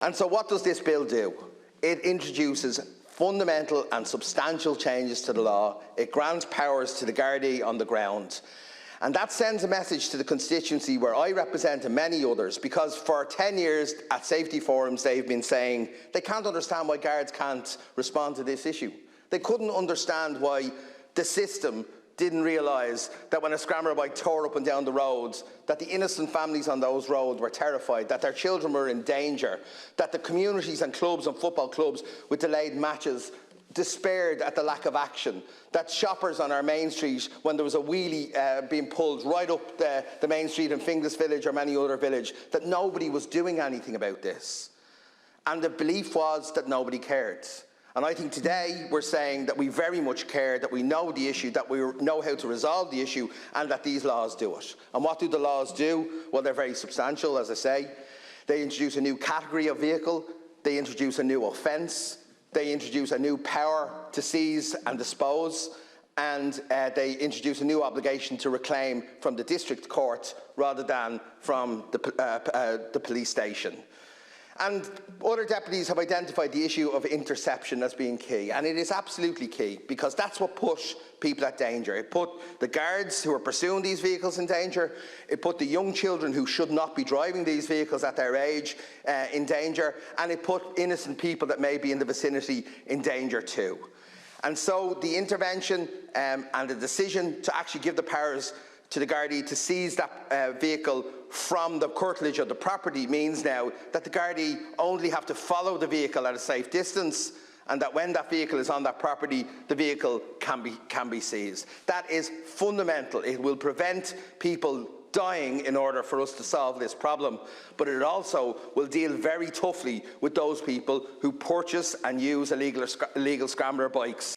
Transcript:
And so what does this bill do? It introduces fundamental and substantial changes to the law. It grants powers to the Gardai on the ground. And that sends a message to the constituency where I represent and many others, because for 10 years at safety forums they've been saying they can't understand why guards can't respond to this issue. They couldn't understand why the system didn't realise that when a scrambler bike tore up and down the roads, that the innocent families on those roads were terrified, that their children were in danger, that the communities and clubs and football clubs with delayed matches despaired at the lack of action, that shoppers on our main street, when there was a wheelie being pulled right up the main street in Finglas village or many other village, that nobody was doing anything about this. And the belief was that nobody cared. And I think today we're saying that we very much care, that we know the issue, that we know how to resolve the issue, and that these laws do it. And what do the laws do? Well, they're very substantial, as I say. They introduce a new category of vehicle, they introduce a new offence, they introduce a new power to seize and dispose, and they introduce a new obligation to reclaim from the district court rather than from the police station. And other deputies have identified the issue of interception as being key, and it is absolutely key, because that's what put people at danger. It put the guards who are pursuing these vehicles in danger, it put the young children who should not be driving these vehicles at their age in danger, and it put innocent people that may be in the vicinity in danger too. And so the intervention and the decision to actually give the powers to the Gardai to seize that vehicle from the curtilage of the property means now that the Gardai only have to follow the vehicle at a safe distance, and that when that vehicle is on that property, the vehicle can be seized. That is fundamental. It will prevent people dying in order for us to solve this problem, but it also will deal very toughly with those people who purchase and use illegal scrambler bikes.